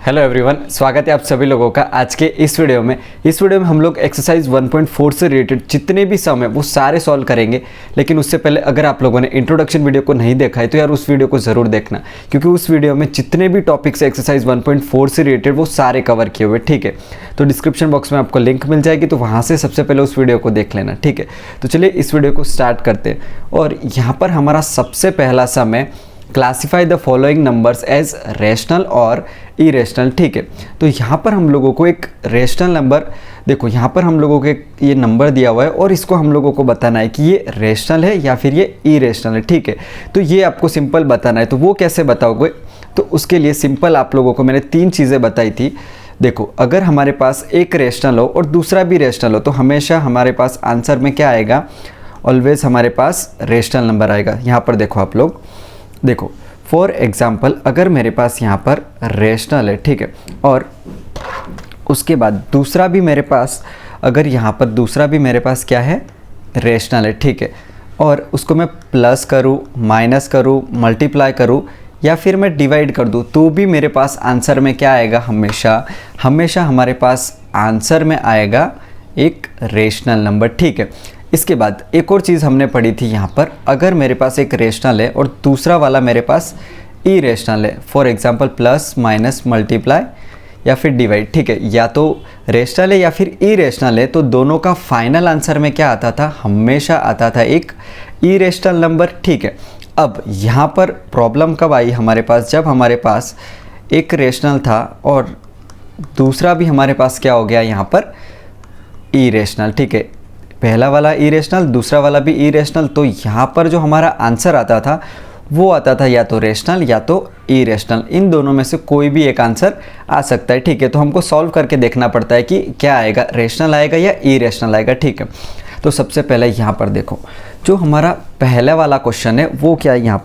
Hello everyone, स्वागत है आप सभी लोगों का आज के इस वीडियो में। हम लोग एक्सरसाइज 1.4 से रिलेटेड जितने भी सम है वो सारे सॉल्व करेंगे। लेकिन उससे पहले अगर आप लोगों ने इंट्रोडक्शन वीडियो को नहीं देखा है तो यार उस वीडियो को ज़रूर देखना, क्योंकि उस वीडियो में जितने भी टॉपिक्स है एक्सरसाइज 1.4 से रिलेटेड वो सारे कवर किए हुए। ठीक है, तो डिस्क्रिप्शन बॉक्स में आपको लिंक मिल जाएगी, तो वहाँ से सबसे पहले उस वीडियो को देख लेना। ठीक है, तो चलिए इस वीडियो को स्टार्ट करते हैं। और यहाँ पर हमारा सबसे पहला सम है classify the following numbers as rational और इरेशनल। ठीक है, तो यहाँ पर हम लोगों को एक रेशनल नंबर, देखो यहाँ पर हम लोगों को एक ये नंबर दिया हुआ है और इसको हम लोगों को बताना है कि ये रेशनल है या फिर ये इरेशनल है। ठीक है, तो ये आपको सिंपल बताना है। तो वो कैसे बताओगे? तो उसके लिए सिंपल आप लोगों को मैंने 3 चीज़ें बताई थी। देखो, अगर हमारे पास एक रेशनल हो और दूसरा भी रेशनल हो तो हमेशा हमारे पास आंसर में क्या आएगा? ऑलवेज हमारे पास रेशनल नंबर आएगा। यहाँ पर देखो आप लोग, देखो फॉर एग्ज़ाम्पल अगर मेरे पास यहाँ पर रेशनल है, ठीक है, और उसके बाद दूसरा भी मेरे पास, अगर यहाँ पर दूसरा भी मेरे पास क्या है? रेशनल है। ठीक है, और उसको मैं प्लस करूँ, माइनस करूँ, मल्टीप्लाई करूँ या फिर मैं डिवाइड कर दूँ तो भी मेरे पास आंसर में क्या आएगा? हमेशा हमारे पास आंसर में आएगा एक रेशनल नंबर। ठीक है, इसके बाद एक और चीज़ हमने पढ़ी थी यहाँ पर, अगर मेरे पास एक रेशनल है और दूसरा वाला मेरे पास इरेशनल है, for example plus minus multiply या फिर डिवाइड, ठीक है, या तो रेशनल है या फिर इरेशनल है, तो दोनों का फाइनल आंसर में क्या आता था? हमेशा आता था एक इरेशनल नंबर। ठीक है, अब यहाँ पर प्रॉब्लम कब आई हमारे पास? जब हमारे पास एक रेशनल था और दूसरा भी हमारे पास क्या हो गया यहाँ पर? इरेशनल। ठीक है, पहला वाला इरेशनल, दूसरा वाला भी इरेशनल, तो यहाँ पर जो हमारा आंसर आता था वो आता था या तो रेशनल या तो इरेशनल। इन दोनों में से कोई भी एक आंसर आ सकता है। ठीक है, तो हमको सॉल्व करके देखना पड़ता है कि क्या आएगा, रेशनल आएगा या इरेशनल आएगा। ठीक है, तो सबसे पहले यहाँ पर देखो, जो हमारा पहले वाला क्वेश्चन है वो क्या है? यहाँ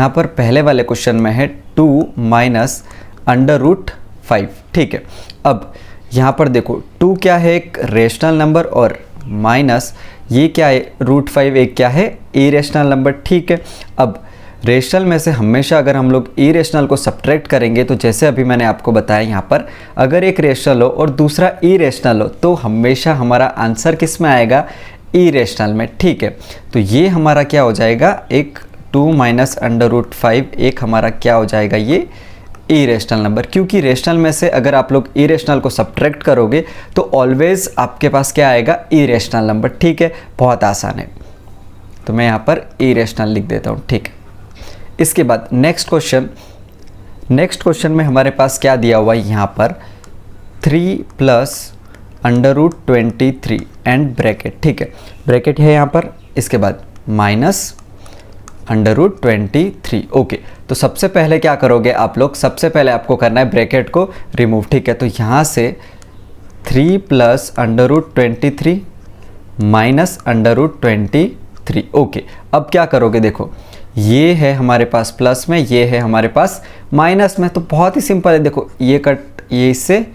पर पहले वाले क्वेश्चन में है 2 माइनस √5। ठीक है, अब यहाँ पर देखो 2 क्या है? एक रेशनल नंबर, और माइनस ये क्या है? √5 एक क्या है? Irrational number. ठीक है, अब रेशनल में से हमेशा अगर हम लोग इरेशनल को सब्ट्रैक्ट करेंगे तो जैसे अभी मैंने आपको बताया, यहाँ पर अगर एक रेशनल हो और दूसरा इरेशनल हो तो हमेशा हमारा आंसर किस में आएगा? इरेशनल में। ठीक है, तो ये हमारा क्या हो जाएगा? एक 2 माइनस √5 एक हमारा क्या हो जाएगा? ये इरेशनल नंबर, क्योंकि रेशनल में से अगर आप लोग इरेशनल को सब्ट्रैक्ट करोगे तो ऑलवेज आपके पास क्या आएगा? Irrational number. ठीक है, बहुत आसान है, तो मैं यहाँ पर इरेशनल लिख देता हूँ। ठीक है, इसके बाद नेक्स्ट क्वेश्चन में हमारे पास क्या दिया हुआ है? यहाँ पर 3 प्लस √23 एंड ब्रैकेट। ठीक है, ब्रैकेट है यहाँ पर, इसके बाद माइनस √23। ओके, तो सबसे पहले क्या करोगे आप लोग? सबसे पहले आपको करना है ब्रैकेट को रिमूव। ठीक है, तो यहाँ से 3 प्लस √23 माइनस √23। ओके, अब क्या करोगे? देखो ये है हमारे पास प्लस में, ये है हमारे पास माइनस में, तो बहुत ही सिंपल है। देखो ये इससे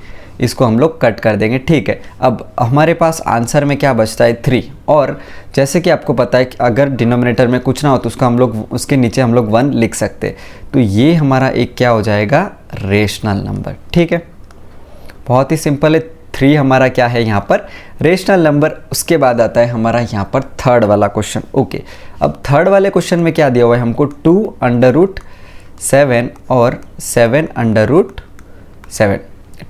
इसको हम लोग कट कर देंगे। ठीक है, अब हमारे पास आंसर में क्या बचता है? 3। और जैसे कि आपको पता है कि अगर डिनोमिनेटर में कुछ ना हो तो उसका हम लोग उसके नीचे हम लोग 1 लिख सकते हैं, तो ये हमारा एक क्या हो जाएगा? Rational number. ठीक है, बहुत ही सिंपल है। 3 हमारा क्या है यहाँ पर? Rational number. उसके बाद आता है हमारा यहाँ पर थर्ड वाला क्वेश्चन। ओके, अब थर्ड वाले क्वेश्चन में क्या दिया हुआ है हमको? 2√7 और 7√7।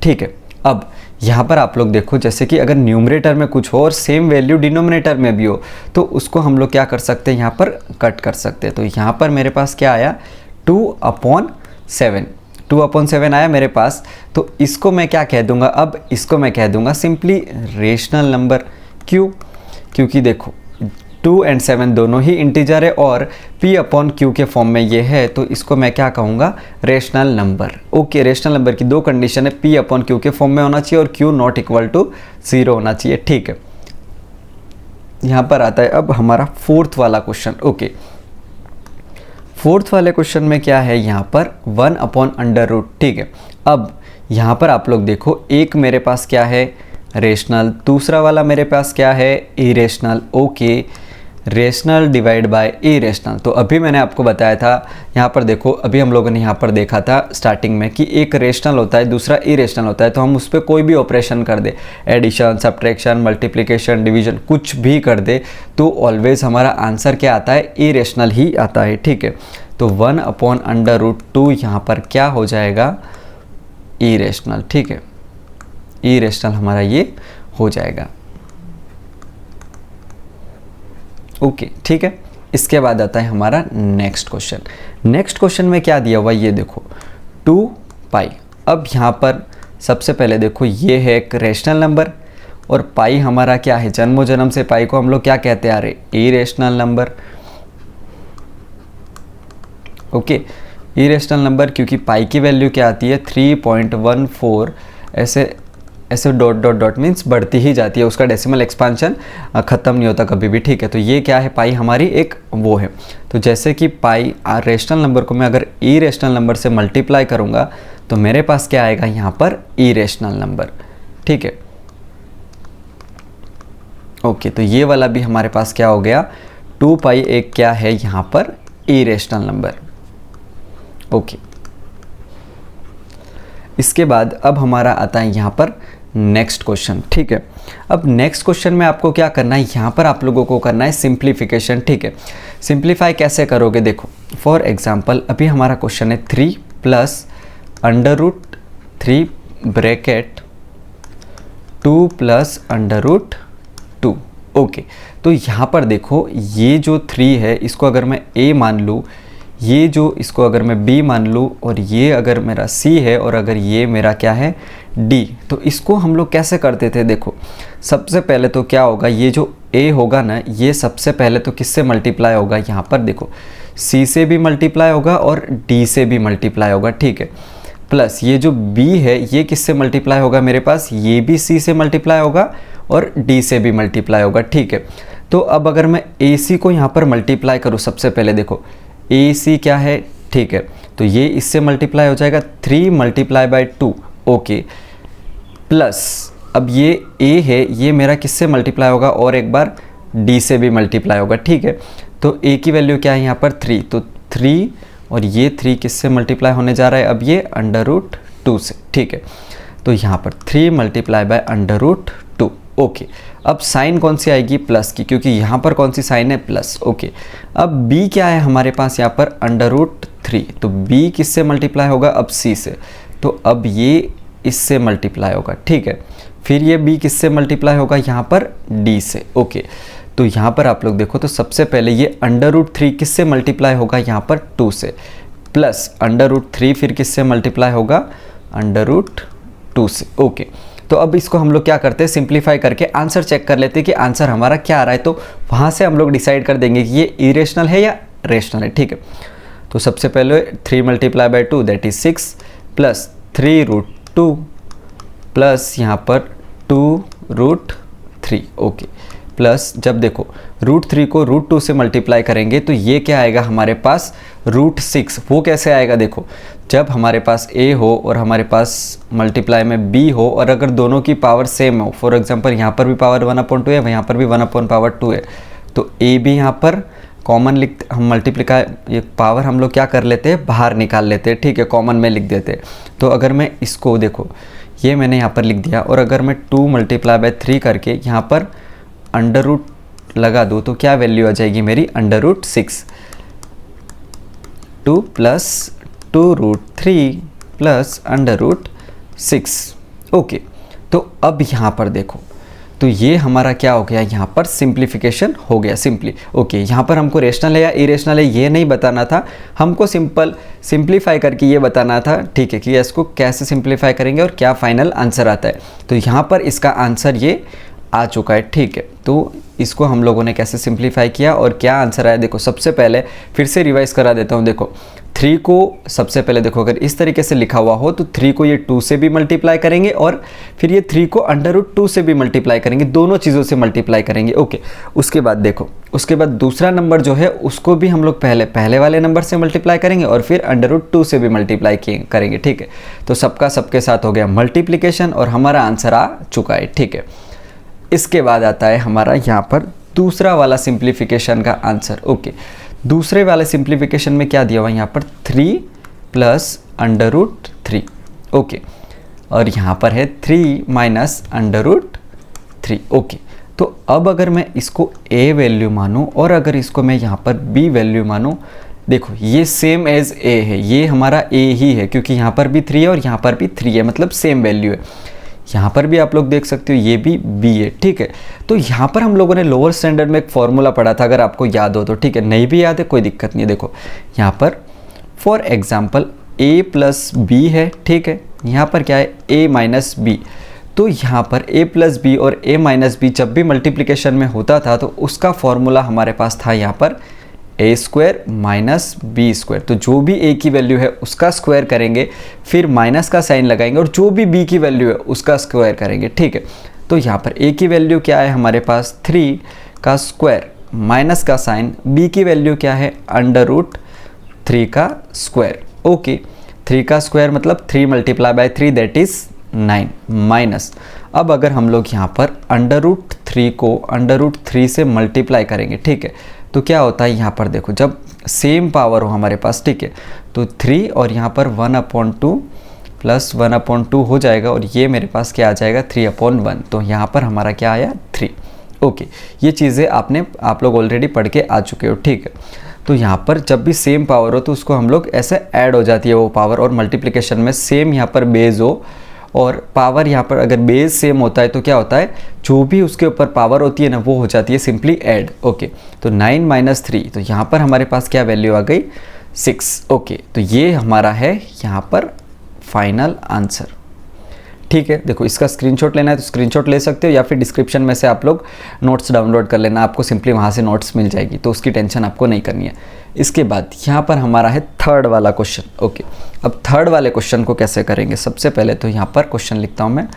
ठीक है, अब यहाँ पर आप लोग देखो, जैसे कि अगर न्यूमरेटर में कुछ हो और सेम वैल्यू डिनोमिनेटर में भी हो तो उसको हम लोग क्या कर सकते हैं? यहाँ पर कट कर सकते हैं। तो यहाँ पर मेरे पास क्या आया? 2/7 आया मेरे पास, तो इसको मैं क्या कह दूंगा? अब इसको मैं कह दूंगा सिंपली रेशनल नंबर। क्यों? क्योंकि देखो 2 और 7 दोनों ही इंटीजर है और P/Q के फॉर्म में ये है, तो इसको मैं क्या कहूँगा? Rational number. Okay, rational number की 2 कंडीशन है, P/Q के फॉर्म में होना चाहिए और Q ≠ 0 होना चाहिए। ठीक है, यहाँ पर आता है अब हमारा फोर्थ वाला क्वेश्चन। ओके, फोर्थ वाले क्वेश्चन में क्या है? यहाँ पर 1/√। ठीक है, अब यहाँ पर आप लोग देखो, एक मेरे पास क्या है? रेशनल, दूसरा वाला मेरे पास क्या है? Irrational. Okay, rational divide by irrational. तो अभी मैंने आपको बताया था, यहाँ पर देखो, अभी हम लोगों ने यहाँ पर देखा था स्टार्टिंग में कि एक रेशनल होता है, दूसरा इरेशनल होता है। तो हम उस पर कोई भी ऑपरेशन कर दे, एडिशन, सब्ट्रैक्शन, मल्टीप्लिकेशन, डिवीजन, कुछ भी कर दे, तो ऑलवेज हमारा आंसर क्या आता है, इरेशनल ही आता है। ठीक है, तो 1/√2 यहाँ पर क्या हो जाएगा, इरेशनल। ठीक है, इरेशनल हमारा ये हो जाएगा। ओके, ठीक है। इसके बाद आता है हमारा नेक्स्ट क्वेश्चन। नेक्स्ट क्वेश्चन में क्या दिया हुआ, ये देखो 2π। अब यहाँ पर सबसे पहले देखो, ये है एक रेशनल नंबर और पाई हमारा क्या है, जन्मों जन्म से पाई को हम लोग क्या कहते आ रहे, irrational number. Okay, irrational number, क्योंकि पाई की वैल्यू क्या आती है 3.14, ऐसे डॉट डॉट डॉट मीन्स बढ़ती ही जाती है, उसका डेसिमल एक्सपांशन ख़त्म नहीं होता कभी भी। ठीक है, तो ये क्या है, पाई हमारी एक वो है। तो जैसे कि पाई रेशनल नंबर को मैं अगर इरेशनल नंबर से मल्टीप्लाई करूँगा तो मेरे पास क्या आएगा यहाँ पर, इरेशनल नंबर। ठीक है, ओके, तो ये वाला भी हमारे पास क्या हो गया, 2π एक क्या है यहाँ पर, इरेशनल नंबर। ओके, इसके बाद अब हमारा आता है यहाँ पर नेक्स्ट क्वेश्चन। ठीक है, अब नेक्स्ट क्वेश्चन में आपको क्या करना है, यहाँ पर आप लोगों को करना है सिंप्लीफिकेशन। ठीक है, सिंप्लीफाई कैसे करोगे, देखो फॉर एग्जांपल अभी हमारा क्वेश्चन है 3 + √3 ब्रैकेट 2 + √2। ओके, तो यहाँ पर देखो, ये जो 3 है इसको अगर मैं a मान लूँ, ये जो इसको अगर मैं b मान लूँ, और ये अगर मेरा c है, और अगर ये मेरा क्या है d, तो इसको हम लोग कैसे करते थे, देखो सबसे पहले तो क्या होगा, ये जो a होगा ना, ये सबसे पहले तो किससे मल्टीप्लाई होगा, यहाँ पर देखो c से भी मल्टीप्लाई होगा और d से भी मल्टीप्लाई होगा। ठीक है, प्लस ये जो b है ये किससे मल्टीप्लाई होगा, मेरे पास ये भी c से मल्टीप्लाई होगा और d से भी मल्टीप्लाई होगा। ठीक है, तो अब अगर मैं ac को यहाँ पर मल्टीप्लाई करूँ, सबसे पहले देखो AC क्या है, ठीक है, तो ये इससे मल्टीप्लाई हो जाएगा 3 × 2। ओके, प्लस अब ये A है, ये मेरा किससे मल्टीप्लाई होगा, और एक बार D से भी मल्टीप्लाई होगा। ठीक है, तो A की वैल्यू क्या है यहाँ पर 3, तो 3 और ये 3 किससे मल्टीप्लाई होने जा रहा है, अब ये √2 से। ठीक है, तो यहाँ पर 3 × √2। ओके, अब साइन कौन सी आएगी, प्लस की, क्योंकि यहाँ पर कौन सी साइन है, प्लस। ओके, अब b क्या है हमारे पास यहाँ पर √3, तो b किससे मल्टीप्लाई होगा, अब c से, तो अब ये इससे मल्टीप्लाई होगा। ठीक है, फिर ये b किससे मल्टीप्लाई होगा, यहाँ पर d से। ओके, तो यहाँ पर आप लोग देखो, तो सबसे पहले ये √3 किससे मल्टीप्लाई होगा, यहाँ पर 2 से, प्लस √3 फिर किससे मल्टीप्लाई होगा, √2 से। ओके, तो अब इसको हम लोग क्या करते हैं, सिंप्लीफाई करके आंसर चेक कर लेते हैं कि आंसर हमारा क्या आ रहा है, तो वहाँ से हम लोग डिसाइड कर देंगे कि ये इरेशनल है या रेशनल है। ठीक है, तो सबसे पहले 3 × 2 दैट इज 6 प्लस 3√2 प्लस यहाँ पर 2√3। ओके, प्लस जब देखो √3 को √2 से मल्टीप्लाई करेंगे तो ये क्या आएगा हमारे पास, √6। वो कैसे आएगा, देखो जब हमारे पास a हो और हमारे पास मल्टीप्लाई में b हो, और अगर दोनों की पावर सेम हो, फॉर एग्जांपल यहाँ पर भी पावर 1/2 है, यहाँ पर भी 1/2 है, तो a भी यहाँ पर कॉमन हम मल्टीप्लाई, ये पावर हम लोग क्या कर लेते हैं, बाहर निकाल लेते हैं। ठीक है, कॉमन में लिख देते हैं। तो अगर मैं इसको देखो, ये मैंने यहाँ पर लिख दिया, और अगर मैं 2 × 3 करके यहाँ पर √ लगा दूँ तो क्या वैल्यू आ जाएगी मेरी, √6। 2 + 2√3 प्लस √6। ओके, तो अब यहाँ पर देखो, तो ये हमारा क्या हो गया, यहाँ पर सिंप्लीफिकेशन हो गया सिंपली। ओके, यहाँ पर हमको रेशनल है या इरेशनल है ये नहीं बताना था, हमको सिंप्लीफाई करके ये बताना था। ठीक है, कि इसको कैसे सिंप्लीफाई करेंगे और क्या फाइनल आंसर आता है। तो यहाँ पर इसका आंसर ये आ चुका है। ठीक है, तो इसको हम लोगों ने कैसे सिंप्लीफाई किया और क्या आंसर आया, देखो सबसे पहले फिर से रिवाइज करा देता हूँ। देखो 3 को सबसे पहले देखो, अगर इस तरीके से लिखा हुआ हो तो 3 को ये 2 से भी मल्टीप्लाई करेंगे और फिर ये 3 को √2 से भी मल्टीप्लाई करेंगे, दोनों चीज़ों से मल्टीप्लाई करेंगे। ओके, उसके बाद देखो, उसके बाद दूसरा नंबर जो है उसको भी हम लोग पहले वाले नंबर से मल्टीप्लाई करेंगे और फिर √2 से भी मल्टीप्लाई करेंगे। ठीक है, तो सबका सबके साथ हो गया मल्टीप्लिकेशन और हमारा आंसर आ चुका है। ठीक है, इसके बाद आता है हमारा यहाँ पर दूसरा वाला सिंप्लीफिकेशन का आंसर। ओके, दूसरे वाले सिंप्लीफिकेशन में क्या दिया हुआ है यहाँ पर 3 प्लस अंडर रूट 3। ओके, और यहाँ पर है 3 माइनस अंडर रूट 3। ओके, तो अब अगर मैं इसको a वैल्यू मानूँ और अगर इसको मैं यहाँ पर b वैल्यू मानूँ, देखो ये सेम एज a है, ये हमारा a ही है क्योंकि यहाँ पर भी 3 है और यहाँ पर भी 3 है, मतलब सेम वैल्यू है। यहाँ पर भी आप लोग देख सकते हो ये भी b है, ठीक है। तो यहाँ पर हम लोगों ने लोअर स्टैंडर्ड में एक फॉर्मूला पढ़ा था, अगर आपको याद हो तो, ठीक है। नहीं भी याद है कोई दिक्कत नहीं है। देखो यहाँ पर for example a plus b है, ठीक है। यहाँ पर क्या है a माइनस b, तो यहाँ पर a प्लस बी और a माइनस बी जब भी मल्टीप्लिकेशन में होता था तो उसका फॉर्मूला हमारे पास था यहाँ पर a square minus B square. तो जो भी a की वैल्यू है उसका स्क्वायर करेंगे, फिर माइनस का साइन लगाएंगे और जो भी b की वैल्यू है उसका स्क्वायर करेंगे, ठीक है। तो यहाँ पर a की वैल्यू क्या है हमारे पास 3 का स्क्वायर माइनस का साइन, b की वैल्यू क्या है अंडर रूट 3 का स्क्वायर। ओके, 3 का स्क्वायर मतलब 3 multiply by 3 that is 9 minus. अब अगर हम लोग यहाँ पर अंडर रूट 3 को अंडर रूट 3 से मल्टीप्लाई करेंगे, ठीक है, तो क्या होता है यहाँ पर देखो जब सेम पावर हो हमारे पास, ठीक है, तो 3 और यहाँ पर 1/2 प्लस 1/2 हो जाएगा और ये मेरे पास क्या आ जाएगा 3/1। तो यहाँ पर हमारा क्या आया 3। ओके, ये चीज़ें आप लोग ऑलरेडी पढ़ के आ चुके हो, ठीक है। तो यहाँ पर जब भी सेम पावर हो तो उसको हम लोग ऐसे ऐड हो जाती है वो पावर, और मल्टीप्लिकेशन में सेम यहाँ पर बेस हो और पावर यहाँ पर अगर बेस सेम होता है तो क्या होता है जो भी उसके ऊपर पावर होती है ना वो हो जाती है सिंपली ऐड। ओके, तो 9 माइनस 3, तो यहाँ पर हमारे पास क्या वैल्यू आ गई 6। ओके, तो ये हमारा है यहाँ पर फाइनल आंसर, ठीक है। देखो इसका स्क्रीनशॉट लेना है तो स्क्रीनशॉट ले सकते हो या फिर डिस्क्रिप्शन में से आप लोग नोट्स डाउनलोड कर लेना, आपको सिंपली वहाँ से नोट्स मिल जाएगी, तो उसकी टेंशन आपको नहीं करनी है। इसके बाद यहाँ पर हमारा है थर्ड वाला क्वेश्चन। ओके, अब थर्ड वाले क्वेश्चन को कैसे करेंगे, सबसे पहले तो यहाँ पर क्वेश्चन लिखता हूँ मैं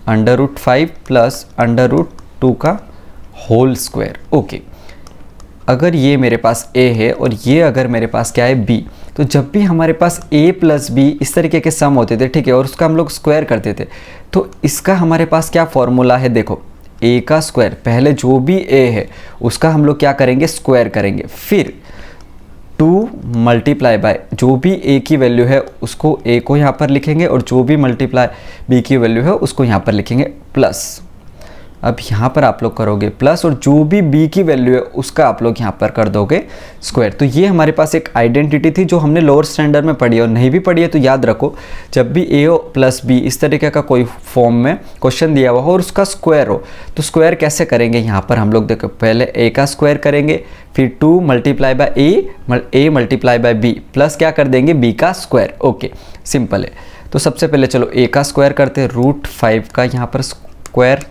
under root 5 plus under root 2 का होल स्क्वायर। ओके, अगर ये मेरे पास a है और ये अगर मेरे पास क्या है b, तो जब भी हमारे पास a प्लस बी इस तरीके के सम होते थे, ठीक है, और उसका हम लोग स्क्वायर करते थे, तो इसका हमारे पास क्या फॉर्मूला है, देखो a का स्क्वायर, पहले जो भी a है उसका हम लोग क्या करेंगे स्क्वायर करेंगे, फिर 2 मल्टीप्लाई बाय जो भी a की वैल्यू है उसको a को यहाँ पर लिखेंगे और जो भी मल्टीप्लाई b की वैल्यू है उसको यहाँ पर लिखेंगे प्लस। अब यहाँ पर आप लोग करोगे प्लस और जो भी b की वैल्यू है उसका आप लोग यहाँ पर कर दोगे स्क्वायर। तो ये हमारे पास एक आइडेंटिटी थी जो हमने लोअर स्टैंडर्ड में पढ़ी है, और नहीं भी पढ़ी है तो याद रखो जब भी a प्लस बी इस तरीके का कोई फॉर्म में क्वेश्चन दिया हुआ हो और उसका स्क्वायर हो तो स्क्वायर कैसे करेंगे, यहाँ पर हम लोग देखो पहले a का स्क्वायर करेंगे, फिर 2 multiply bye a multiply by b plus क्या कर देंगे b का स्क्वायर। ओके, सिंपल है। तो सबसे पहले चलो a का स्क्वायर करते हैं, रूट 5 का यहाँ पर square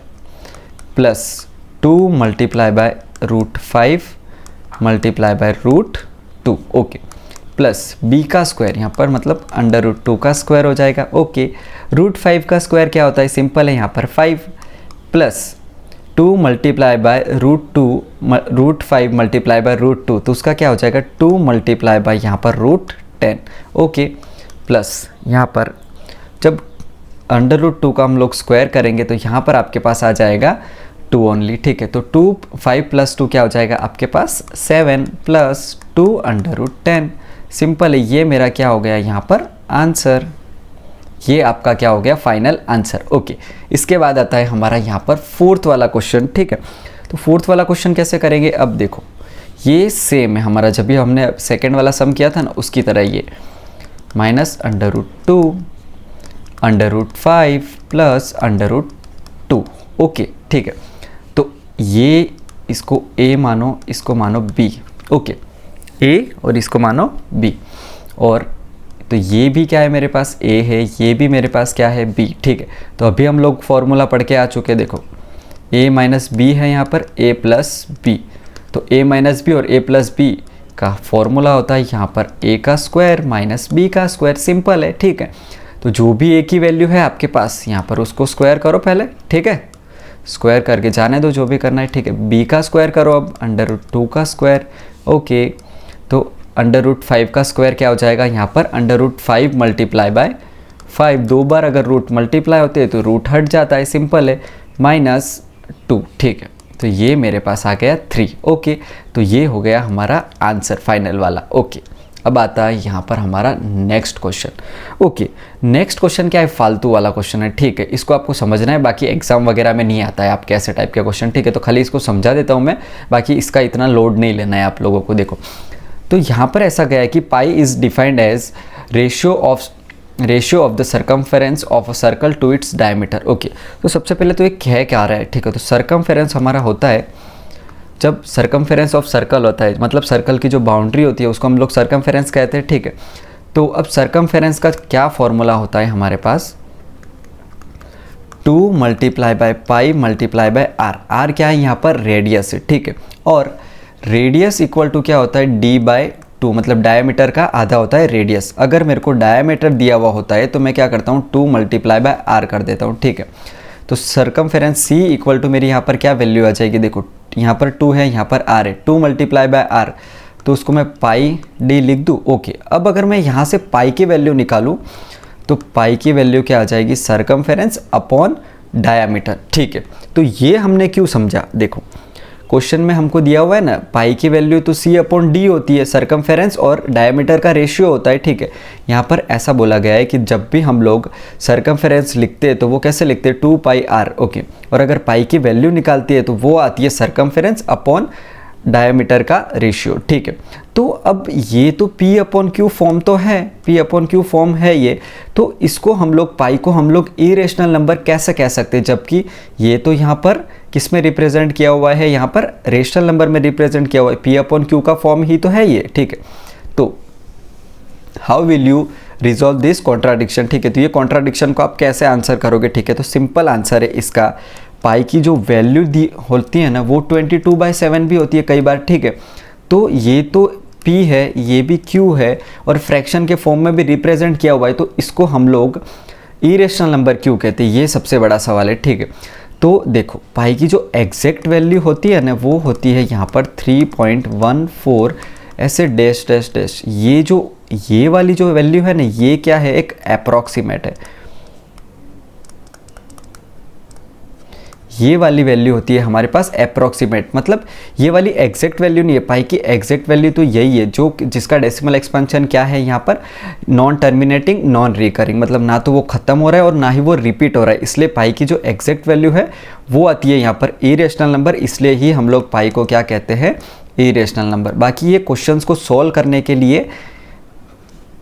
plus 2 multiply by root 5 multiply by root 2। Okay, plus b का स्क्वायर यहाँ पर मतलब अंडर रूट 2 का स्क्वायर हो जाएगा। ओके, रूट 5 का स्क्वायर क्या होता है, सिंपल है यहाँ पर 5 plus 2 multiply by root 5 multiply by root 2, तो उसका क्या हो जाएगा 2 मल्टीप्लाई बाय यहाँ पर रूट 10। ओके, प्लस यहाँ पर जब अंडर रूट 2 का हम लोग स्क्वायर करेंगे तो यहाँ पर आपके पास आ जाएगा 2 ओनली, ठीक है। तो 5 प्लस 2 क्या हो जाएगा आपके पास 7 प्लस 2 अंडर रूट 10। सिंपल है, ये मेरा क्या हो गया यहाँ पर आंसर, ये आपका क्या हो गया फाइनल आंसर। ओके, इसके बाद आता है हमारा यहाँ पर फोर्थ वाला क्वेश्चन, ठीक है। तो फोर्थ वाला क्वेश्चन कैसे करेंगे, अब देखो ये सेम है हमारा जब भी हमने सेकेंड वाला सम किया था ना उसकी तरह, ये minus under root 2 under root 5 plus under root 2। Okay, ठीक है। तो ये इसको a मानो, इसको मानो b। ओके, a और इसको मानो b, और तो ये भी क्या है मेरे पास a है, ये भी मेरे पास क्या है b, ठीक है। तो अभी हम लोग फॉर्मूला पढ़ के आ चुके, देखो a माइनस बी है यहाँ पर a प्लस बी, तो a माइनस बी और a प्लस बी का फॉर्मूला होता है यहाँ पर a का स्क्वायर माइनस b का स्क्वायर। सिंपल है, ठीक है। तो जो भी a की वैल्यू है आपके पास यहाँ पर उसको स्क्वायर करो पहले, ठीक है, स्क्वायर करके जाने दो जो भी करना है, ठीक है। b का स्क्वायर करो अब अंडर रूट 2 का स्क्वायर। ओके, तो अंडर रूट 5 का स्क्वायर क्या हो जाएगा यहाँ पर अंडर रूट 5 मल्टीप्लाई बाय 5, 2 बार अगर रूट मल्टीप्लाई होते हैं तो रूट हट जाता है, सिंपल है, माइनस 2, ठीक है। तो ये मेरे पास आ गया 3। ओके, तो ये हो गया हमारा आंसर फाइनल वाला। ओके, अब आता है यहाँ पर हमारा next question. Okay, next question क्या है, फालतू वाला क्वेश्चन है, ठीक है, इसको आपको समझना है, बाकी एग्जाम वगैरह में नहीं आता है आपके ऐसे टाइप के क्वेश्चन, ठीक है, तो खाली इसको समझा देता हूँ मैं, बाकी इसका इतना लोड नहीं लेना है आप लोगों को। देखो, तो यहाँ पर ऐसा गया है कि pi is defined as ratio of the circumference of a circle to its diameter. Okay, तो सबसे पहले तो एक है क्या आ रहा है, ठीक है, तो सर्कमफेरेंस हमारा होता है जब सर्कमफेरेंस ऑफ सर्कल होता है, मतलब सर्कल की जो बाउंड्री होती है उसको हम लोग सर्कमफेरेंस कहते हैं, ठीक है। तो अब सर्कमफेरेंस का क्या फॉर्मूला होता है हमारे पास, 2 × पाई × आर। आर क्या है यहाँ पर, रेडियस है, ठीक है, और रेडियस इक्वल टू क्या होता है, d/2, मतलब डायमीटर का आधा होता है रेडियस। अगर मेरे को डायमीटर दिया हुआ होता है तो मैं क्या करता हूँ, 2 × r कर देता हूँ, ठीक है। तो सर्कमफेरेंस c इक्वल टू मेरी यहाँ पर क्या वैल्यू आ जाएगी, देखो यहाँ पर 2 है, यहाँ पर r है, 2 × r, तो उसको मैं πd लिख दूँ। ओके, अब अगर मैं यहाँ से पाई की वैल्यू निकालूँ तो पाई की वैल्यू क्या आ जाएगी, सर्कमफेरेंस अपॉन डायामीटर, ठीक है। तो ये हमने क्यों समझा, देखो क्वेश्चन में हमको दिया हुआ है ना, पाई की वैल्यू तो c/d होती है, सर्कमफेरेंस और डायमीटर का रेशियो होता है, ठीक है। यहाँ पर ऐसा बोला गया है कि जब भी हम लोग सर्कमफेरेंस लिखते हैं तो वो कैसे लिखते हैं, 2πr। ओके, और अगर पाई की वैल्यू निकालती है तो वो आती है सर्कमफेरेंस अपॉन डायमीटर का रेशियो, ठीक है। तो अब ये तो p/q फॉर्म तो है, p/q फॉर्म है ये, तो इसको हम लोग पाई को हम लोग इरेशनल नंबर कैसे कह सकते हैं, जबकि ये तो यहाँ पर किस में रिप्रेजेंट किया हुआ है, यहाँ पर रेशनल नंबर में रिप्रेजेंट किया हुआ है, p/q का फॉर्म ही तो है ये, ठीक है। तो how will you resolve this contradiction, ठीक है, तो ये कॉन्ट्राडिक्शन को आप कैसे आंसर करोगे, ठीक है। तो सिंपल आंसर है इसका, पाई की जो वैल्यू दी होती है ना वो 22/7 भी होती है कई बार, ठीक है। तो ये तो p है, ये भी q है, और फ्रैक्शन के फॉर्म में भी रिप्रेजेंट किया हुआ है, तो इसको हम लोग इरेशनल नंबर क्यों कहते हैं, ये सबसे बड़ा सवाल है, ठीक है। तो देखो पाई की जो एग्जैक्ट वैल्यू होती है ना वो होती है यहाँ पर 3.14 ऐसे डैश डैश डैश, ये वाली जो वैल्यू है ना ये क्या है, एक अप्रॉक्सीमेट है, ये वाली वैल्यू होती है हमारे पास अप्रॉक्सीमेट, मतलब ये वाली एग्जैक्ट वैल्यू नहीं है, पाई की एग्जैक्ट वैल्यू तो यही है जो जिसका डेसिमल एक्सपेंशन क्या है यहाँ पर, नॉन टर्मिनेटिंग नॉन रिकरिंग, मतलब ना तो वो खत्म हो रहा है और ना ही वो रिपीट हो रहा है, इसलिए पाई की जो एग्जैक्ट वैल्यू है वो आती है यहाँ पर इरेशनल नंबर, इसलिए ही हम लोग पाई को क्या कहते हैं, इरेशनल नंबर। बाकी ये क्वेश्चंस को सॉल्व करने के लिए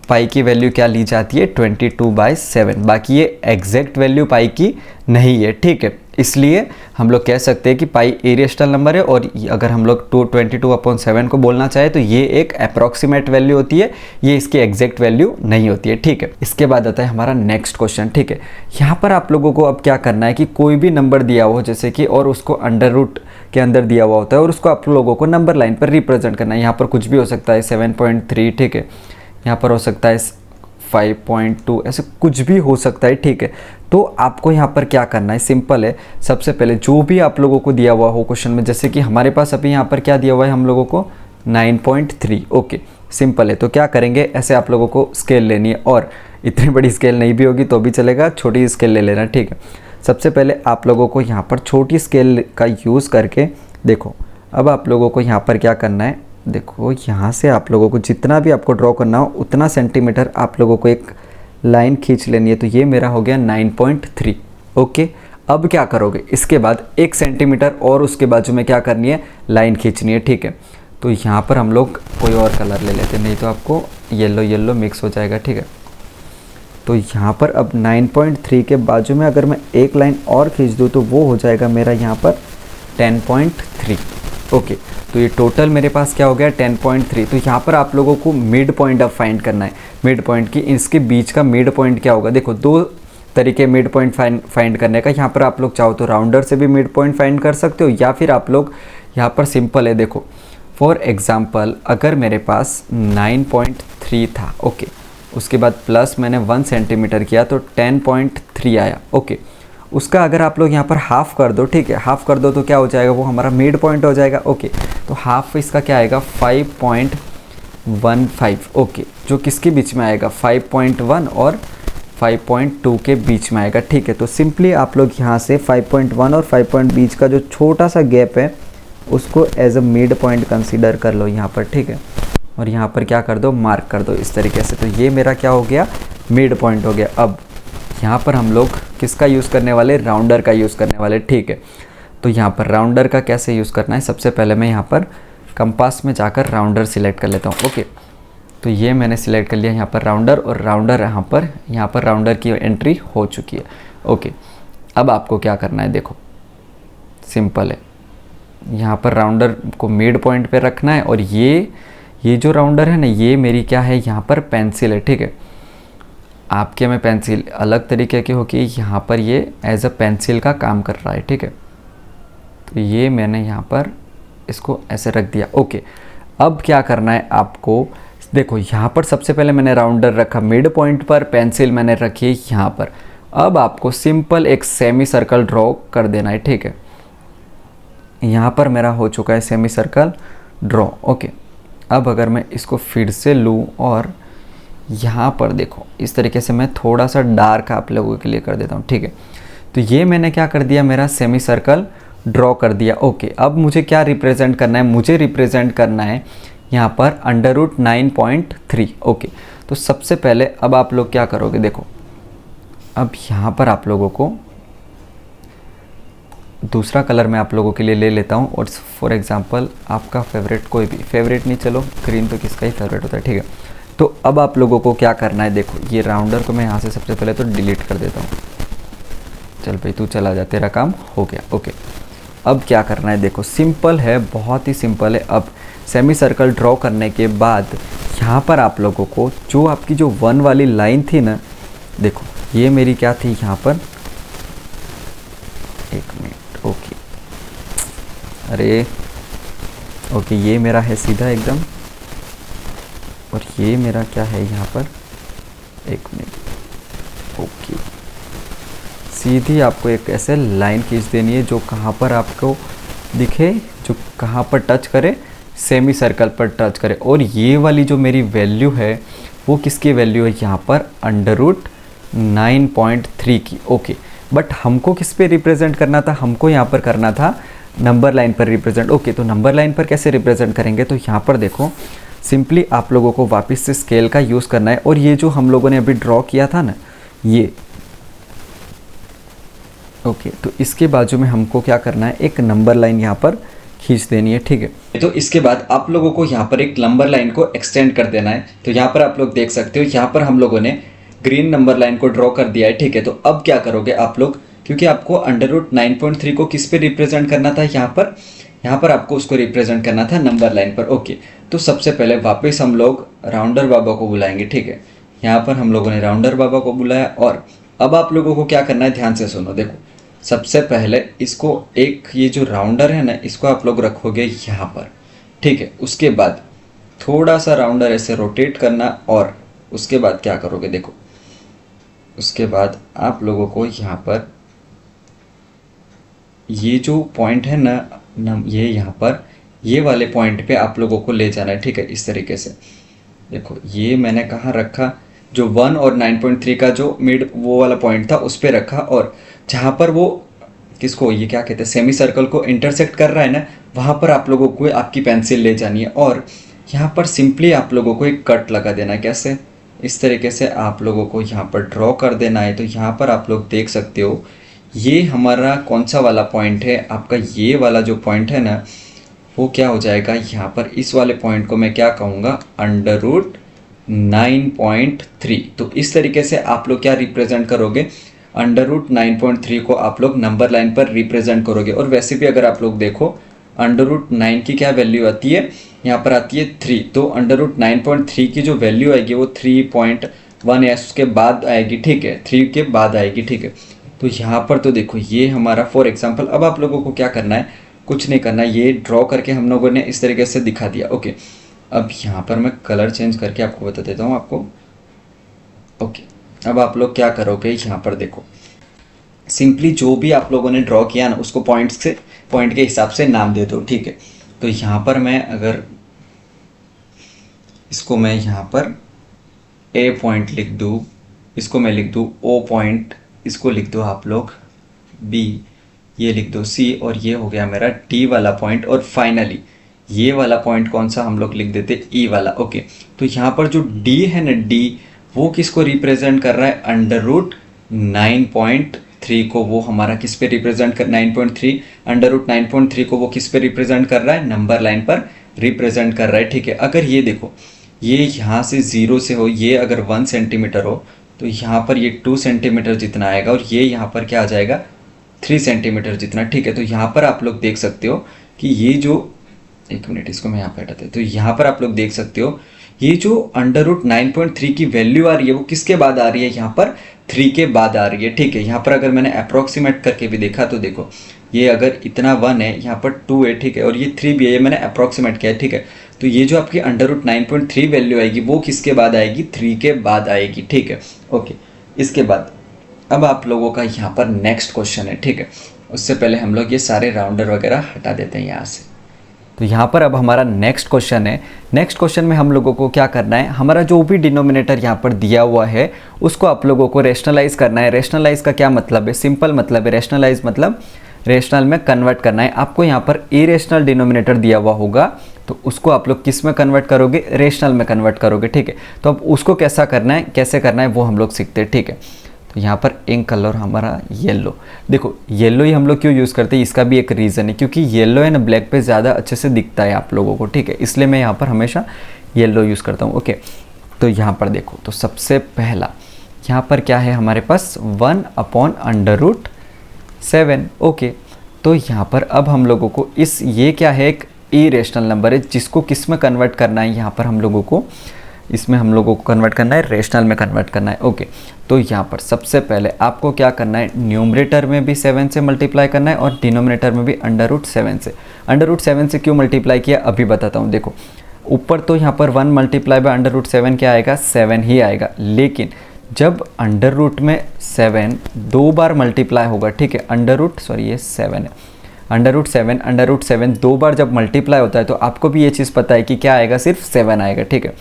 पाई की वैल्यू क्या ली जाती है, 22/7, बाकी ये एग्जैक्ट वैल्यू पाई की नहीं है, ठीक है। इसलिए हम लोग कह सकते हैं कि पाई इरेशनल नंबर है, और अगर हम लोग 22/7 को बोलना चाहे तो ये एक अप्रॉक्सीमेट वैल्यू होती है, ये इसकी एग्जैक्ट वैल्यू नहीं होती है, ठीक है। इसके बाद आता है हमारा नेक्स्ट क्वेश्चन, ठीक है। यहाँ पर आप लोगों को अब क्या करना है कि कोई भी नंबर दिया हो जैसे कि, और उसको अंडर रूट के अंदर दिया हुआ होता है और उसको आप लोगों को नंबर लाइन पर रिप्रेजेंट करना है। यहाँ पर कुछ भी हो सकता है, 7.3, ठीक है, यहाँ पर हो सकता है 5.2, ऐसे कुछ भी हो सकता है, ठीक है। तो आपको यहाँ पर क्या करना है, सिंपल है, सबसे पहले जो भी आप लोगों को दिया हुआ हो क्वेश्चन में, जैसे कि हमारे पास अभी यहाँ पर क्या दिया हुआ है हम लोगों को 9.3, ओके, सिंपल है। तो क्या करेंगे, ऐसे आप लोगों को स्केल लेनी है, और इतनी बड़ी स्केल नहीं भी होगी तो भी चलेगा, छोटी स्केल ले लेना, ठीक है। सबसे पहले आप लोगों को यहाँ पर छोटी स्केल का यूज़ करके देखो, अब आप लोगों को यहाँ पर क्या करना है, देखो यहाँ से आप लोगों को जितना भी आपको ड्रॉ करना हो उतना सेंटीमीटर आप लोगों को एक लाइन खींच लेनी है। तो ये मेरा हो गया 9.3, ओके। अब क्या करोगे, इसके बाद 1 सेंटीमीटर और उसके बाजू में क्या करनी है, लाइन खींचनी है, ठीक है। तो यहाँ पर हम लोग कोई और कलर ले लेते हैं, नहीं तो आपको येलो येलो मिक्स हो जाएगा, ठीक है। तो यहाँ पर अब 9.3 के बाजू में अगर मैं एक लाइन और खींच दूँ तो वो हो जाएगा मेरा यहाँ पर 10.3, ओके। तो ये टोटल मेरे पास क्या हो गया 10.3। तो यहाँ पर आप लोगों को मिड पॉइंट अब फाइंड करना है, मिड पॉइंट की, इसके बीच का मिड पॉइंट क्या होगा। देखो 2 तरीके मिड पॉइंट फाइंड करने का, यहाँ पर आप लोग चाहो तो राउंडर से भी मिड पॉइंट फाइंड कर सकते हो, या फिर आप लोग यहाँ पर सिंपल है, देखो फॉर एग्जाम्पल अगर मेरे पास 9.3 था, ओके, उसके बाद प्लस मैंने 1 सेंटीमीटर किया तो 10.3 आया, ओके। उसका अगर आप लोग यहाँ पर हाफ़ कर दो, ठीक है, हाफ़ कर दो तो क्या हो जाएगा, वो हमारा मिड पॉइंट हो जाएगा, ओके। तो हाफ़ इसका क्या आएगा 5.15, ओके, जो किसके बीच में आएगा 5.1 और 5.2 के बीच में आएगा। ठीक है, तो सिंपली आप लोग यहाँ से 5.1 और 5 बीच का जो छोटा सा गैप है उसको as a mid point consider कर लो यहाँ पर। ठीक है, और यहाँ पर क्या कर दो, मार्क कर दो इस तरीके से। तो ये मेरा क्या हो गया, मिड पॉइंट हो गया। अब यहाँ पर हम लोग किसका यूज़ करने वाले, राउंडर का यूज़ करने वाले। ठीक है, तो यहाँ पर राउंडर का कैसे यूज़ करना है, सबसे पहले मैं यहाँ पर कंपास में जाकर राउंडर सिलेक्ट कर लेता हूँ। ओके, तो ये मैंने सिलेक्ट कर लिया यहाँ पर राउंडर, और राउंडर यहाँ पर राउंडर की एंट्री हो चुकी है। ओके, अब आपको क्या करना है, देखो सिंपल है, यहाँ पर राउंडर को मिड पॉइंट पे रखना है, और ये जो राउंडर है ना, ये मेरी क्या है, यहाँ पर पेंसिल है। ठीक है, आपके में पेंसिल अलग तरीके की होगी, यहाँ पर ये एज अ पेंसिल का काम कर रहा है। ठीक है, तो ये मैंने यहाँ पर इसको ऐसे रख दिया। ओके, अब क्या करना है आपको, देखो यहाँ पर सबसे पहले मैंने राउंडर रखा मिड पॉइंट पर, पेंसिल मैंने रखी है यहाँ पर। अब आपको सिंपल एक सेमी सर्कल ड्रॉ कर देना है। ठीक है, यहाँ पर मेरा हो चुका है सेमी सर्कल ड्रॉ। ओके, अब अगर मैं इसको फिर से लूँ और यहाँ पर देखो इस तरीके से मैं थोड़ा सा डार्क आप लोगों के लिए कर देता हूँ। ठीक है, तो ये मैंने क्या कर दिया, मेरा सेमी सर्कल ड्रॉ कर दिया। ओके, अब मुझे क्या रिप्रेजेंट करना है, मुझे रिप्रेजेंट करना है यहाँ पर √9.3। ओके, तो सबसे पहले अब आप लोग क्या करोगे, देखो अब यहाँ पर आप लोगों को दूसरा कलर मैं आप लोगों के लिए ले लेता हूँ, और फॉर एग्जांपल आपका फेवरेट, कोई भी फेवरेट नहीं, चलो ग्रीन तो किसका ही फेवरेट होता है। ठीक है, तो अब आप लोगों को क्या करना है, देखो ये राउंडर को मैं यहाँ से सबसे पहले तो डिलीट कर देता हूँ। चल भाई तू चला जा, तेरा काम हो गया। ओके, अब क्या करना है, देखो सिंपल है, बहुत ही सिंपल है। अब सेमी सर्कल ड्रॉ करने के बाद यहाँ पर आप लोगों को जो आपकी जो 1 वाली लाइन थी ना, देखो ये मेरी क्या थी यहाँ पर, एक मिनट। ओके, अरे ओके, ये मेरा है सीधा एकदम, और ये मेरा क्या है यहाँ पर, एक मिनट। ओके, सीधी आपको एक ऐसे लाइन खींच देनी है जो कहाँ पर आपको दिखे, जो कहाँ पर टच करे, सेमी सर्कल पर टच करे। और ये वाली जो मेरी वैल्यू है वो किसकी वैल्यू है, यहाँ पर √9.3 की। ओके, बट हमको किस पे रिप्रेजेंट करना था, हमको यहाँ पर करना था नंबर लाइन पर रिप्रेजेंट। ओके, तो नंबर लाइन पर कैसे रिप्रेजेंट करेंगे, तो यहाँ पर देखो सिंपली आप लोगों को वापस से स्केल का यूज़ करना है, और ये जो हम लोगों ने अभी ड्रॉ किया था ना ये, ओके, तो इसके बाजू में हमको क्या करना है, एक नंबर लाइन यहाँ पर खींच देनी है। ठीक है, तो इसके बाद आप लोगों को यहाँ पर एक नंबर लाइन को एक्सटेंड कर देना है। तो यहाँ पर आप लोग देख सकते हो, यहाँ पर हम लोगों ने ग्रीन नंबर लाइन को ड्रॉ कर दिया है। ठीक है, तो अब क्या करोगे आप लोग, क्योंकि आपको √9.3 को किस पे रिप्रेजेंट करना था, यहाँ पर आपको उसको रिप्रेजेंट करना था नंबर लाइन पर। ओके, तो सबसे पहले वापस हम लोग राउंडर बाबा को बुलाएंगे। ठीक है, यहाँ पर हम लोगों ने राउंडर बाबा को बुलाया, और अब आप लोगों को क्या करना है, ध्यान से सुनो। देखो सबसे पहले इसको एक, ये जो राउंडर है ना, इसको आप लोग रखोगे यहाँ पर। ठीक है, उसके बाद थोड़ा सा राउंडर ऐसे रोटेट करना, और उसके बाद क्या करोगे, देखो उसके बाद आप लोगों को यहाँ पर ये जो पॉइंट है ना, ये यहाँ पर ये वाले पॉइंट पे आप लोगों को ले जाना है। ठीक है, इस तरीके से देखो ये मैंने कहाँ रखा, जो 1 और 9.3 का जो मिड वो वाला पॉइंट था उस पर रखा, और जहाँ पर वो किसको, ये क्या कहते हैं, सेमी सर्कल को इंटरसेक्ट कर रहा है ना, वहाँ पर आप लोगों को आपकी पेंसिल ले जानी है, और यहाँ पर सिंपली आप लोगों को एक कट लगा देना है। कैसे, इस तरीके से आप लोगों को यहाँ पर ड्रॉ कर देना है। तो यहाँ पर आप लोग देख सकते हो ये हमारा कौन सा वाला पॉइंट है, आपका ये वाला जो पॉइंट है ना, वो क्या हो जाएगा, यहाँ पर इस वाले पॉइंट को मैं क्या कहूँगा, √9.3। तो इस तरीके से आप लोग क्या रिप्रेजेंट करोगे, √9.3 को आप लोग नंबर लाइन पर रिप्रेजेंट करोगे। और वैसे भी अगर आप लोग देखो √9 की क्या वैल्यू आती है, यहाँ पर आती है 3, तो √9.3 की जो वैल्यू आएगी वो 3.1 है, उसके बाद आएगी। ठीक है, 3 के बाद आएगी। ठीक है, तो यहाँ पर तो देखो ये हमारा फॉर एग्जांपल, अब आप लोगों को क्या करना है, कुछ नहीं करना, ये ड्रॉ करके हम लोगों ने इस तरीके से दिखा दिया। ओके, अब यहाँ पर मैं कलर चेंज करके आपको बता देता हूँ आपको। ओके, अब आप लोग क्या करोगे, यहाँ पर देखो सिंपली जो भी आप लोगों ने ड्रॉ किया ना उसको पॉइंट के हिसाब से नाम दे दो। ठीक है, तो यहाँ पर मैं अगर इसको मैं यहाँ पर A पॉइंट लिख दूँ, इसको मैं लिख दूँ O पॉइंट, इसको लिख दो आप लोग B, ये लिख दो C, और ये हो गया मेरा D वाला पॉइंट। और फाइनली ये वाला पॉइंट कौन सा हम लोग लिख देते, E वाला। ओके, तो यहाँ पर जो D है ना, D वो किसको रिप्रेजेंट कर रहा है, अंडर रूट 9.3 को। वो हमारा किस पे रिप्रेजेंट कर, 9.3 अंडर रूट 9.3 को वो किस पे रिप्रेजेंट कर रहा है, नंबर लाइन पर रिप्रेजेंट कर रहा है। ठीक है, अगर ये देखो ये यहाँ से 0 से हो, ये अगर 1 सेंटीमीटर हो तो यहाँ पर ये 2 सेंटीमीटर जितना आएगा, और ये यहाँ पर क्या आ जाएगा 3 सेंटीमीटर जितना। ठीक है, तो यहाँ पर आप लोग देख सकते हो कि ये जो, एक मिनट इसको मैं यहाँ पे हटाते, तो यहाँ पर आप लोग देख सकते हो ये जो अंडर रूट 9.3 की वैल्यू आ रही है वो किसके बाद आ रही है, यहाँ पर 3 के बाद आ रही है। ठीक है, यहाँ पर अगर मैंने अप्रॉक्सीमेट करके भी देखा तो देखो ये अगर इतना 1 है, यहाँ पर 2 है, ठीक है, और ये 3 भी है, ये मैंने अप्रॉक्सीमेट किया है। ठीक है, तो ये जो आपकी अंडर रूट 9.3 वैल्यू आएगी वो किसके बाद आएगी, 3 के बाद आएगी। ठीक है, ओके, इसके बाद अब आप लोगों का यहाँ पर नेक्स्ट क्वेश्चन है। ठीक है, उससे पहले हम लोग ये सारे राउंडर वगैरह हटा देते हैं यहाँ से। तो यहाँ पर अब हमारा नेक्स्ट क्वेश्चन है। नेक्स्ट क्वेश्चन में हम लोगों को क्या करना है, हमारा जो भी डिनोमिनेटर यहाँ पर दिया हुआ है उसको आप लोगों को रेशनलाइज करना है। रेशनलाइज का क्या मतलब है, सिंपल मतलब है, रेशनलाइज मतलब रेशनल में कन्वर्ट करना है। आपको यहाँ पर इरेशनल डिनोमिनेटर दिया हुआ होगा तो उसको आप लोग किस में कन्वर्ट करोगे, रेशनल में कन्वर्ट करोगे। ठीक है, तो अब उसको कैसा करना है, कैसे करना है वो हम लोग सीखते हैं। ठीक है, तो यहाँ पर इंक कलर हमारा येलो। देखो येलो ही हम लोग क्यों यूज़ करते हैं, इसका भी एक रीज़न है, क्योंकि येलो है ना ब्लैक पे ज़्यादा अच्छे से दिखता है आप लोगों को। ठीक है, इसलिए मैं यहाँ पर हमेशा येलो यूज़ करता हूँ। ओके, तो यहाँ पर देखो, तो सबसे पहला यहाँ पर क्या है हमारे पास 1/√7। ओके, तो यहाँ पर अब हम लोगों को इस, ये क्या है, एक इरेशनल नंबर है जिसको किस में कन्वर्ट करना है, यहाँ पर हम लोगों को इसमें हम लोगों को कन्वर्ट करना है, रेशनल में कन्वर्ट करना है। ओके, तो यहाँ पर सबसे पहले आपको क्या करना है, न्यूमरेटर में भी 7 से मल्टीप्लाई करना है और डिनोमिनेटर में भी अंडर रूट 7 से। अंडर रूट 7 से क्यों मल्टीप्लाई किया अभी बताता हूँ। देखो ऊपर तो यहाँ पर 1 मल्टीप्लाई बाय अंडर रूट 7 क्या आएगा, 7 ही आएगा, लेकिन जब अंडर रूट में 7 2 बार मल्टीप्लाई होगा, ठीक है, अंडर रूट 7 2 बार जब मल्टीप्लाई होता है तो आपको भी ये चीज़ पता है कि क्या आएगा, सिर्फ 7 आएगा। ठीक है,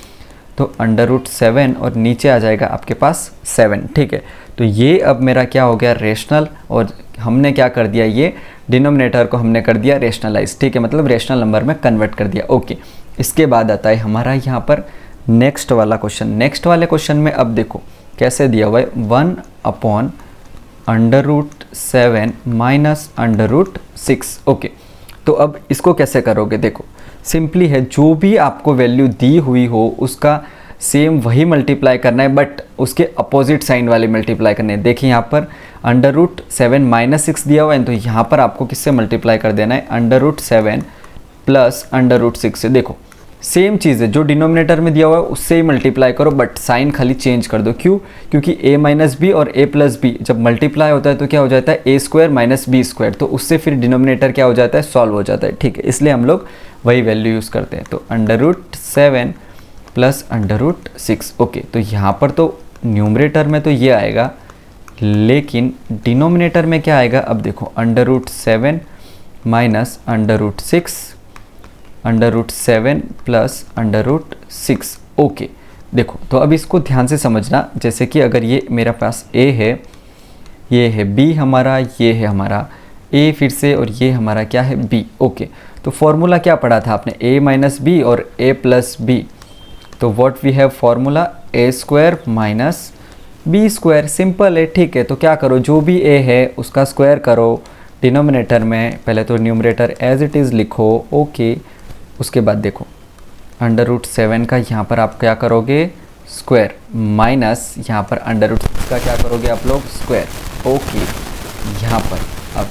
तो अंडर रूट 7 और नीचे आ जाएगा आपके पास 7। ठीक है, तो ये अब मेरा क्या हो गया, रेशनल, और हमने क्या कर दिया, ये डिनोमिनेटर को हमने कर दिया रेशनलाइज। ठीक है, मतलब रेशनल नंबर में कन्वर्ट कर दिया। ओके, इसके बाद आता है हमारा यहाँ पर नेक्स्ट वाला क्वेश्चन। नेक्स्ट वाले क्वेश्चन में अब देखो कैसे दिया हुआ है, 1/√7 माइनस अंडर रूट 6। ओके, तो अब इसको कैसे करोगे, देखो सिंपली है, जो भी आपको वैल्यू दी हुई हो उसका सेम वही मल्टीप्लाई करना है, बट उसके अपोजिट साइन वाले मल्टीप्लाई करने हैं। देखिए यहाँ पर अंडर रूट 7 माइनस 6 दिया हुआ है, तो यहाँ पर आपको किससे मल्टीप्लाई कर देना है, under root 7 plus under root 6 से। देखो सेम चीज़ है, जो डिनोमिनेटर में दिया हुआ है उससे ही मल्टीप्लाई करो, बट साइन खाली चेंज कर दो। क्यों, क्योंकि a माइनस बी और a प्लस बी जब मल्टीप्लाई होता है तो क्या हो जाता है, a² माइनस b², तो उससे फिर डिनोमिनेटर क्या हो जाता है, सॉल्व हो जाता है। ठीक है, इसलिए हम लोग वही वैल्यू यूज़ करते हैं। तो under root 7 plus under root 6। Okay, तो यहाँ पर तो न्यूमरेटर में तो ये आएगा, लेकिन डिनोमिनेटर में क्या आएगा, अब देखो under root 7 minus under root 7 plus under root 6। Okay, देखो तो अब इसको ध्यान से समझना, जैसे कि अगर ये मेरा पास a है, ये है b हमारा, ये है हमारा a फिर से, और ये हमारा क्या है b। ओके, तो फॉर्मूला क्या पढ़ा था आपने, a माइनस बी और a प्लस बी, तो what we have formula, a² minus b², simple है। ठीक है, तो क्या करो, जो भी a है उसका स्क्वायर करो डिनोमिनेटर में, पहले तो न्यूमरेटर एज इट इज़ लिखो। ओके, उसके बाद देखो अंडर रूट 7 का यहाँ पर आप क्या करोगे, स्क्वायर, माइनस यहाँ पर अंडर रूट 6 का क्या करोगे आप लोग, स्क्वायर। ओके, यहाँ पर अब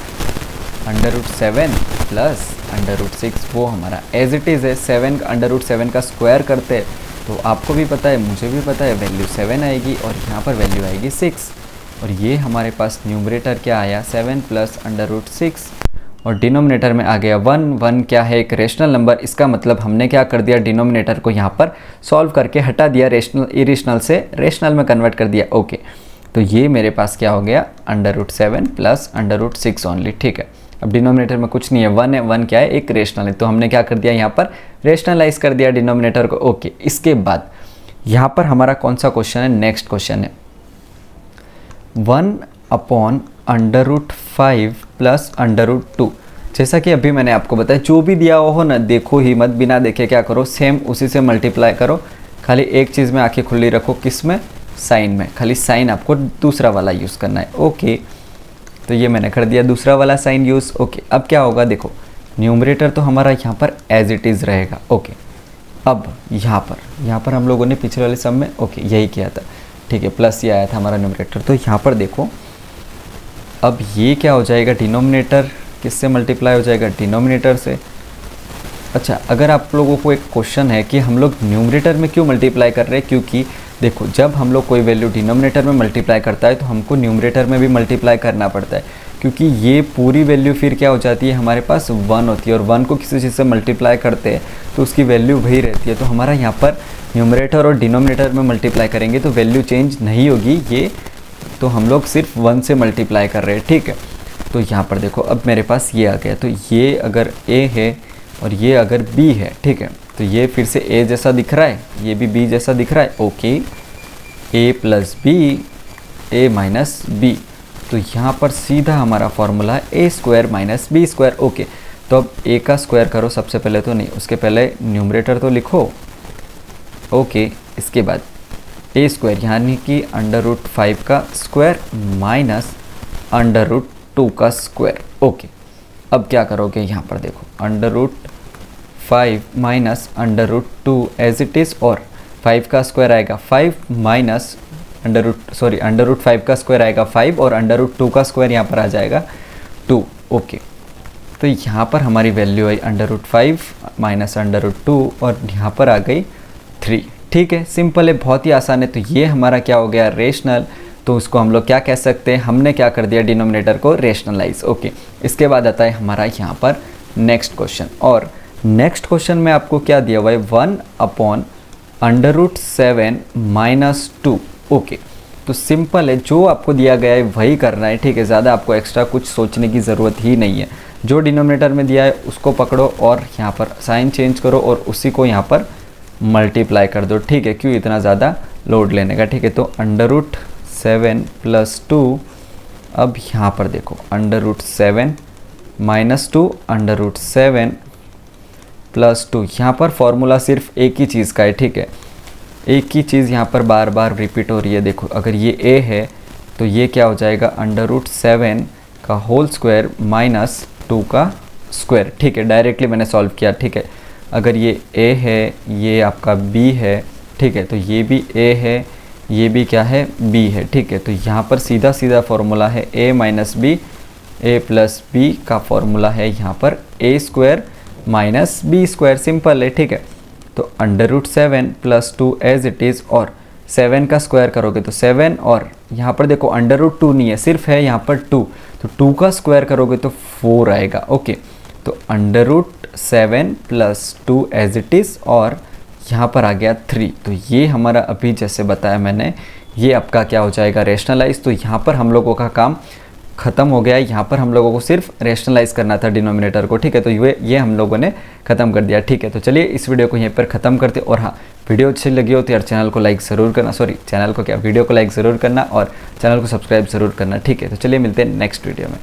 under root 7 plus under root 6 वो हमारा एज इट इज़ है, 7 अंडर रूट 7 का स्क्वायर करते तो आपको भी पता है, मुझे भी पता है, वैल्यू 7 आएगी और यहाँ पर वैल्यू आएगी 6, और ये हमारे पास न्यूमरेटर क्या आया, 7 प्लस अंडर रूट 6, और डिनोमिनेटर में आ गया 1। 1 क्या है, एक रेशनल नंबर, इसका मतलब हमने क्या कर दिया, डिनोमिनेटर को यहाँ पर सॉल्व करके हटा दिया, रेशनल इरेशनल से रेशनल में कन्वर्ट कर दिया। ओके, तो ये मेरे पास क्या हो गया, under root 7 plus under root 6 only. ठीक है, अब डिनोमिनेटर में कुछ नहीं है, 1 है, 1 क्या है, एक रेशनल है, तो हमने क्या कर दिया, यहाँ पर रेशनलाइज कर दिया डिनोमिनेटर को। ओके, इसके बाद यहाँ पर हमारा कौन सा क्वेश्चन है, नेक्स्ट क्वेश्चन है, 1/√5 प्लस √2। जैसा कि अभी मैंने आपको बताया, जो भी दिया हुआ हो ना, देखो ही मत, बिना देखे क्या करो, सेम उसी से मल्टीप्लाई करो। खाली एक चीज़ में आंखें खुली रखो, किस में? साइन में। खाली साइन आपको दूसरा वाला यूज़ करना है। ओके, तो ये मैंने कर दिया दूसरा वाला साइन यूज़। ओके, अब क्या होगा देखो, न्यूमरेटर तो हमारा यहाँ पर एज इट इज़ रहेगा। ओके, अब यहाँ पर हम लोगों ने पिछले वाले सम में यही किया था, ठीक है, प्लस ये आया था हमारा न्यूमरेटर। तो यहाँ पर देखो, अब ये क्या हो जाएगा, डिनोमिनेटर किससे मल्टीप्लाई हो जाएगा? डिनोमिनेटर से। अच्छा, अगर आप लोगों को एक क्वेश्चन है कि हम लोग न्यूमरेटर में क्यों मल्टीप्लाई कर रहे हैं, क्योंकि देखो जब हम लोग कोई वैल्यू डिनोमिनेटर में मल्टीप्लाई करता है तो हमको न्यूमरेटर में भी मल्टीप्लाई करना पड़ता है, क्योंकि ये पूरी वैल्यू फिर क्या हो जाती है, हमारे पास 1 होती है, और 1 को किसी चीज़ से मल्टीप्लाई करते हैं तो उसकी वैल्यू वही रहती है। तो हमारा यहाँ पर न्यूमरेटर और डिनोमिनेटर में मल्टीप्लाई करेंगे तो वैल्यू चेंज नहीं होगी, ये तो हम लोग सिर्फ 1 से मल्टीप्लाई कर रहे हैं, ठीक है। तो यहाँ पर देखो, अब मेरे पास ये आ गया, तो ये अगर a है और ये अगर b है, ठीक है, तो ये फिर से a जैसा दिख रहा है, ये भी b जैसा दिख रहा है। Okay, a plus b, a minus b, तो यहाँ पर सीधा हमारा फॉर्मूला है a square minus b square. Okay, तो अब a का स्क्वायर करो सबसे पहले, तो नहीं, उसके पहले न्यूमरेटर तो लिखो। ओके, इसके बाद a स्क्वायर यानी कि √5 का स्क्वायर माइनस √2 का स्क्वायर। ओके, अब क्या करोगे, यहाँ पर देखो, √5 माइनस √2 एज इट इज़, और 5 का स्क्वायर आएगा 5 माइनस √5 का स्क्वायर आएगा 5, और √2 का स्क्वायर यहाँ पर आ जाएगा 2। ओके, तो यहाँ पर हमारी वैल्यू आई √5 माइनस √2, और यहाँ पर आ गई 3। ठीक है, सिंपल है, बहुत ही आसान है। तो ये हमारा क्या हो गया, रेशनल। तो उसको हम लोग क्या कह सकते हैं, हमने क्या कर दिया, डिनोमिनेटर को रेशनलाइज। ओके, इसके बाद आता है हमारा यहाँ पर नेक्स्ट क्वेश्चन, और नेक्स्ट क्वेश्चन में आपको क्या दिया हुआ है, 1/√7 माइनस 2। ओके, तो सिंपल है, जो आपको दिया गया है वही करना है, ठीक है, ज़्यादा आपको एक्स्ट्रा कुछ सोचने की ज़रूरत ही नहीं है। जो डिनोमिनेटर में दिया है उसको पकड़ो और यहाँ पर साइन चेंज करो और उसी को यहाँ पर मल्टीप्लाई कर दो, ठीक है, क्यों इतना ज़्यादा लोड लेने का, ठीक है। तो √7 प्लस 2, अब यहाँ पर देखो, √7 माइनस 2, √7 प्लस 2, यहाँ पर फॉर्मूला सिर्फ एक ही चीज़ का है, ठीक है, एक ही चीज़ यहाँ पर बार बार रिपीट हो रही है। देखो, अगर ये a है तो ये क्या हो जाएगा, √7 का होल स्क्वायर माइनस 2 का स्क्वायर, ठीक है, डायरेक्टली मैंने सॉल्व किया, ठीक है। अगर ये a है, ये आपका b है, ठीक है, तो ये भी a है, ये भी क्या है, b है, ठीक है। तो यहाँ पर सीधा सीधा फॉर्मूला है a minus b, a plus b का फॉर्मूला है यहाँ पर a square minus b square, simple है, ठीक है। तो √7 प्लस 2 एज इट इज़, और 7 का स्क्वायर करोगे तो 7, और यहाँ पर देखो √2 नहीं है, सिर्फ है यहाँ पर 2, तो 2 का स्क्वायर करोगे तो 4 आएगा। ओके, तो √7 प्लस 2 एज इट इज़, और यहाँ पर आ गया 3। तो ये हमारा अभी जैसे बताया मैंने, ये आपका क्या हो जाएगा, रेशनलाइज। तो यहाँ पर हम लोगों का काम ख़त्म हो गया है, यहाँ पर हम लोगों को सिर्फ रेशनलाइज करना था डिनोमिनेटर को, ठीक है। तो ये हम लोगों ने ख़त्म कर दिया, ठीक है। तो चलिए इस वीडियो को यहीं पर ख़त्म करते, और हाँ, वीडियो अच्छी लगी हो तो यार चैनल को लाइक ज़रूर करना, वीडियो को लाइक ज़रूर करना और चैनल को सब्सक्राइब ज़रूर करना, ठीक है। तो चलिए मिलते हैं नेक्स्ट वीडियो में।